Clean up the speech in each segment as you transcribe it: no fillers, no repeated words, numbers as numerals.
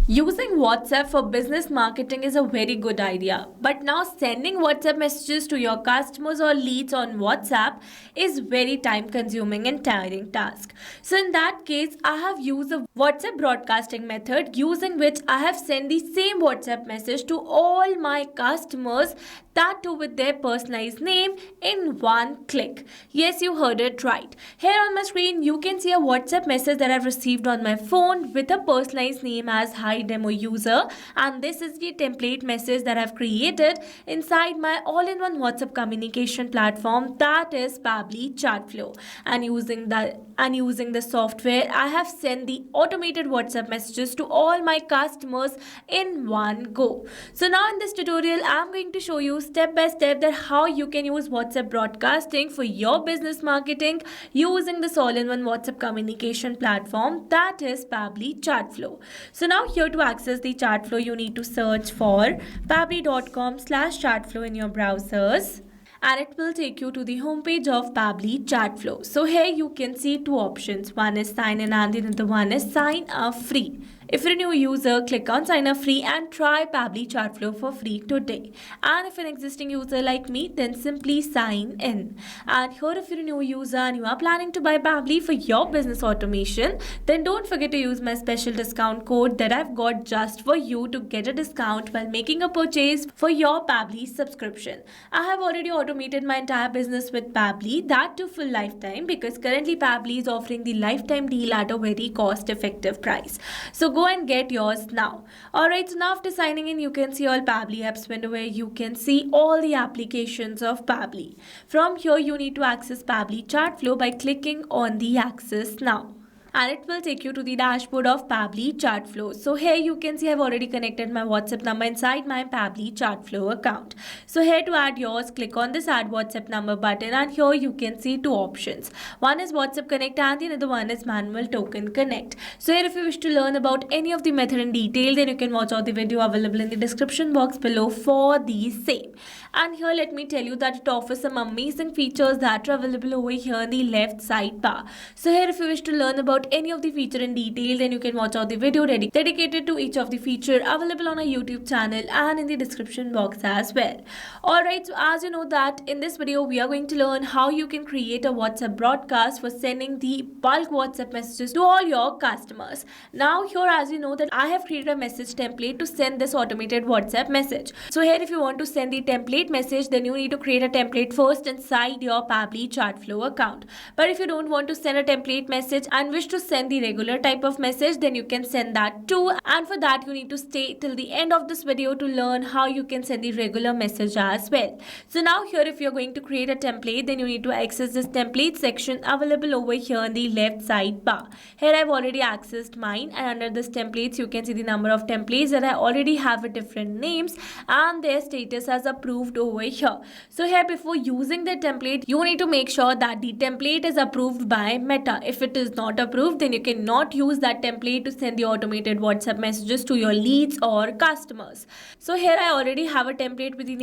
Using WhatsApp for business marketing is a very good idea, but now sending WhatsApp messages to your customers or leads on WhatsApp is very time consuming and tiring task. So in that case, I have used a WhatsApp broadcasting method using which I have sent the same WhatsApp message to all my customers, that too with their personalized name in one click. Yes, you heard it right. Here on my screen, you can see a WhatsApp message that I've received on my phone with a personalized name as Hi Demo User, and this is the template message that I've created inside my all-in-one WhatsApp communication platform, that is Pabbly Chatflow. And using the software, I have sent the automated WhatsApp messages to all my customers in one go. So now in this tutorial, I'm going to show you step by step that how you can use WhatsApp broadcasting for your business marketing using this all-in-one WhatsApp communication platform, that is Pabbly Chatflow. So now here to access the Chatflow, you need to search for pabbly.com/chatflow in your browsers, and it will take you to the homepage of Pabbly Chatflow. So here you can see two options. One is sign in and the other one is sign up free. If you're a new user, click on sign up free and try Pabbly Chatflow for free today. And if you're an existing user like me, then simply sign in. And here if you're a new user and you are planning to buy Pabbly for your business automation, then don't forget to use my special discount code that I've got just for you to get a discount while making a purchase for your Pabbly subscription. I have already automated my entire business with Pabbly, that to full lifetime, because currently Pabbly is offering the lifetime deal at a very cost-effective price. So go and get yours now. Alright, so now after signing in, you can see all Pabbly apps window where you can see all the applications of Pabbly. From here, you need to access Pabbly Chatflow by clicking on the Access Now, and it will take you to the dashboard of Pabbly Chatflow. So here you can see I've already connected my WhatsApp number inside my Pabbly Chatflow account. So here to add yours, click on this Add WhatsApp Number button, and here you can see two options. One is WhatsApp Connect and the other one is Manual Token Connect. So here if you wish to learn about any of the method in detail, then you can watch out the video available in the description box below for the same. And here let me tell you that it offers some amazing features that are available over here in the left sidebar. So here if you wish to learn about any of the feature in detail, then you can watch out the video dedicated to each of the feature available on our YouTube channel and in the description box as well. Alright, so as you know that in this video we are going to learn how you can create a WhatsApp broadcast for sending the bulk WhatsApp messages to all your customers. Now here, as you know that I have created a message template to send this automated WhatsApp message. So here if you want to send the template message, then you need to create a template first inside your Pabbly Chatflow account. But if you don't want to send a template message and wish to send the regular type of message, then you can send that too. And for that you need to stay till the end of this video to learn how you can send the regular message as well. So now here if you're going to create a template, then you need to access this template section available over here in the left side bar. Here I've already accessed mine, and under this templates you can see the number of templates that I already have with different names and their status as approved over here. So here before using the template, you need to make sure that the template is approved by Meta. If it is not approved, then you cannot use that template to send the automated WhatsApp messages to your leads or customers. So here I already have a template with the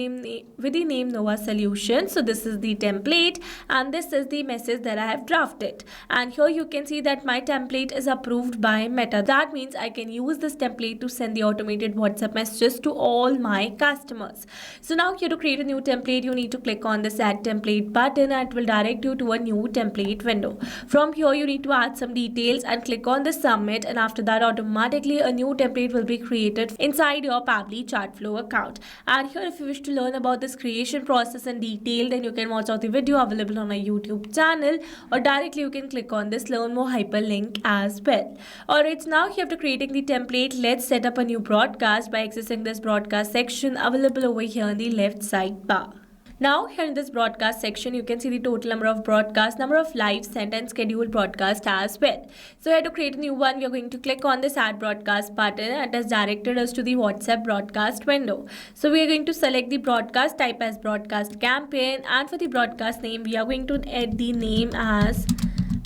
name Nova Solution. So this is the template and this is the message that I have drafted. And here you can see that my template is approved by Meta. That means I can use this template to send the automated WhatsApp messages to all my customers. So now here to create a new template, you need to click on this Add Template button and it will direct you to a new template window. From here you need to add some details and click on the Submit, and after that automatically a new template will be created inside your Pabbly Chatflow account. And here if you wish to learn about this creation process in detail, then you can watch out the video available on our YouTube channel, or directly you can click on this Learn More hyperlink as well. Alright, so now here after creating the template, let's set up a new broadcast by accessing this broadcast section available over here in the left side bar. Now here in this broadcast section, you can see the total number of broadcasts, number of live sent and scheduled broadcast as well. So here to create a new one, we are going to click on this Add Broadcast button and it has directed us to the WhatsApp broadcast window. So we are going to select the broadcast type as broadcast campaign, and for the broadcast name, we are going to add the name as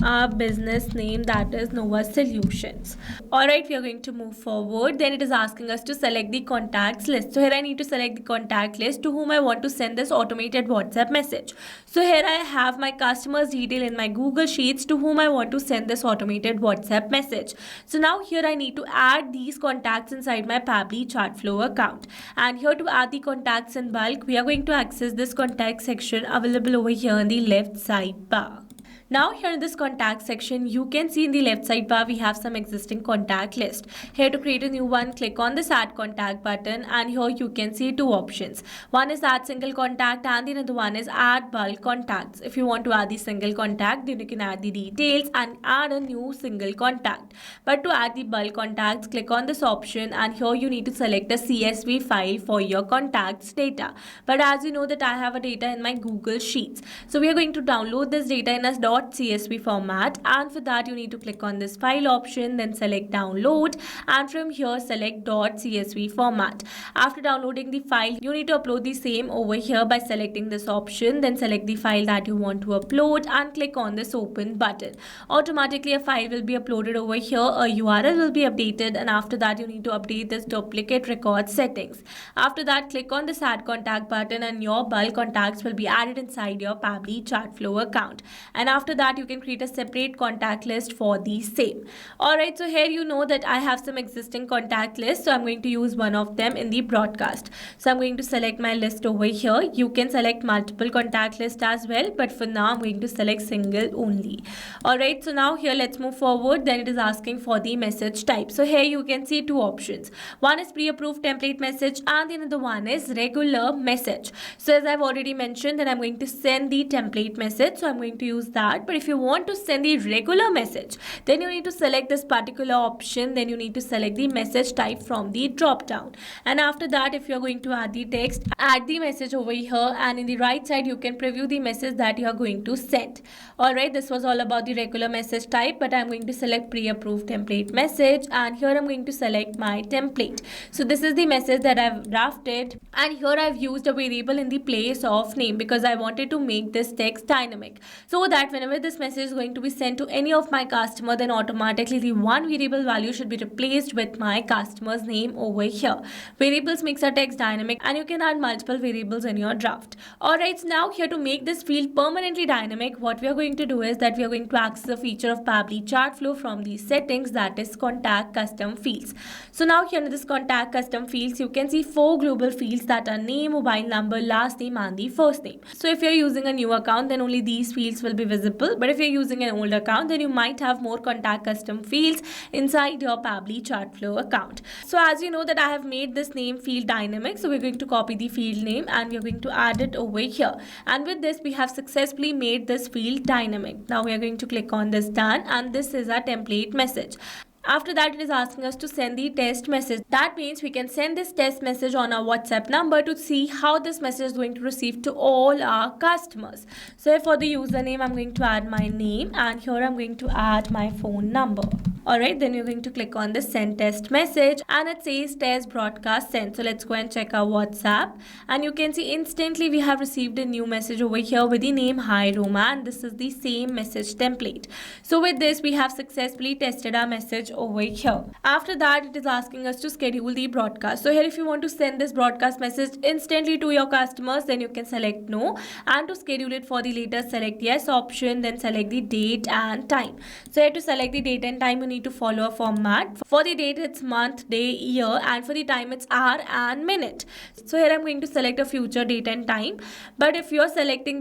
our business name, that is Nova Solutions. Alright, we are going to move forward. Then it is asking us to select the contacts list. So here I need to select the contact list to whom I want to send this automated WhatsApp message. So here I have my customers detail in my Google Sheets to whom I want to send this automated WhatsApp message. So now here I need to add these contacts inside my Pabbly Chartflow account. And here to add the contacts in bulk, we are going to access this contact section available over here in the left sidebar. Now here in this contact section, you can see in the left sidebar we have some existing contact list. Here to create a new one, click on this add contact button, and here you can see two options. One is add single contact and the other one is add bulk contacts. If you want to add the single contact, then you can add the details and add a new single contact. But to add the bulk contacts, click on this option, and here you need to select a CSV file for your contacts data. But as you know that I have a data in my Google Sheets, so we are going to download this data in a .csv format, and for that you need to click on this file option, then select download, and from here select .csv format. After downloading the file, you need to upload the same over here by selecting this option, then select the file that you want to upload and click on this open button. Automatically a file will be uploaded over here, a URL will be updated, and after that you need to update this duplicate record settings. After that, click on this add contact button and your bulk contacts will be added inside your Pabbly Chartflow account. And after that you can create a separate contact list for the same. Alright, so here you know that I have some existing contact lists, so I'm going to use one of them in the broadcast. So I'm going to select my list over here. You can select multiple contact lists as well, but for now I'm going to select single only. Alright, so now here let's move forward. Then it is asking for the message type. So here you can see two options. One is pre-approved template message and the other one is regular message. So as I've already mentioned that I'm going to send the template message, so I'm going to use that. But if you want to send the regular message, then you need to select this particular option, then you need to select the message type from the drop down. And after that, if you're going to add the text, add the message over here, and in the right side you can preview the message that you are going to send. Alright, this was all about the regular message type, but I'm going to select pre-approved template message, and here I'm going to select my template. So this is the message that I've drafted, and here I've used a variable in the place of name because I wanted to make this text dynamic, so that whenever this message is going to be sent to any of my customer, then automatically the one variable value should be replaced with my customer's name over here. Variables makes our text dynamic, and you can add multiple variables in your draft. Alright, so now here to make this field permanently dynamic, what we are going to do is that we are going to access a feature of Pabbly Chartflow from the settings, that is contact custom fields. So now here in this contact custom fields, you can see 4 global fields that are name, mobile number, last name and the first name. So if you're using a new account, then only these fields will be visible, but if you're using an old account, then you might have more contact custom fields inside your Pabbly Chartflow account. So as you know that I have made this name field dynamic, so we're going to copy the field name and we're going to add it over here, and with this we have successfully made this field dynamic. Now we are going to click on this done, and this is our template message. After that, it is asking us to send the test message. That means we can send this test message on our WhatsApp number to see how this message is going to receive to all our customers. So for the username, I'm going to add my name, and here I'm going to add my phone number. Alright, then you're going to click on the send test message, and it says test broadcast sent. So let's go and check our WhatsApp, and you can see instantly we have received a new message over here with the name Hi Roma, and this is the same message template. So with this, we have successfully tested our message over here. After that, it is asking us to schedule the broadcast. So here, if you want to send this broadcast message instantly to your customers, then you can select no, and to schedule it for the later, select yes option, then select the date and time. So here to select the date and time, you need to follow a format. For the date, it's month, day, year, and for the time, it's hour and minute. So here I'm going to select a future date and time, but if you're selecting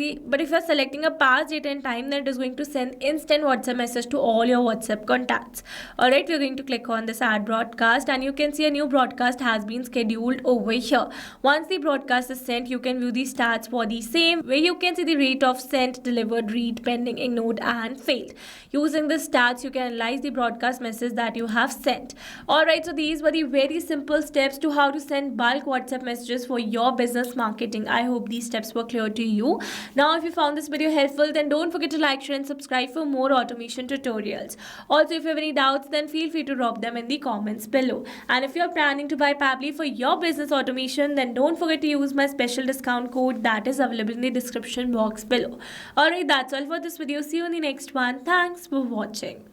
a past date and time, then it is going to send instant WhatsApp message to all your WhatsApp contacts. Alright, we're going to click on this add broadcast, and you can see a new broadcast has been scheduled over here. Once the broadcast is sent, you can view the stats for the same, where you can see the rate of sent, delivered, read, pending, ignored and failed. Using the stats, you can analyze the broadcast message that you have sent. Alright, so these were the very simple steps to how to send bulk WhatsApp messages for your business marketing. I hope these steps were clear to you. Now, if you found this video helpful, then don't forget to like, share and subscribe for more automation tutorials. Also, if you have any doubts, then then feel free to drop them in the comments below. And if you're planning to buy Pabbly for your business automation, then don't forget to use my special discount code that is available in the description box below. Alright, that's all for this video. See you in the next one. Thanks for watching.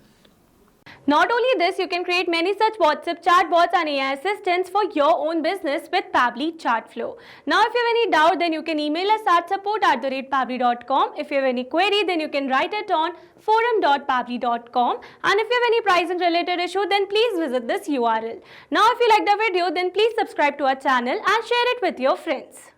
Not only this, you can create many such WhatsApp chatbots and AI assistants for your own business with Pabbly Chatflow. Now, if you have any doubt, then you can email us at support@pabbly.com. If you have any query, then you can write it on forum.pabbly.com. And if you have any pricing related issue, then please visit this URL. Now, if you liked the video, then please subscribe to our channel and share it with your friends.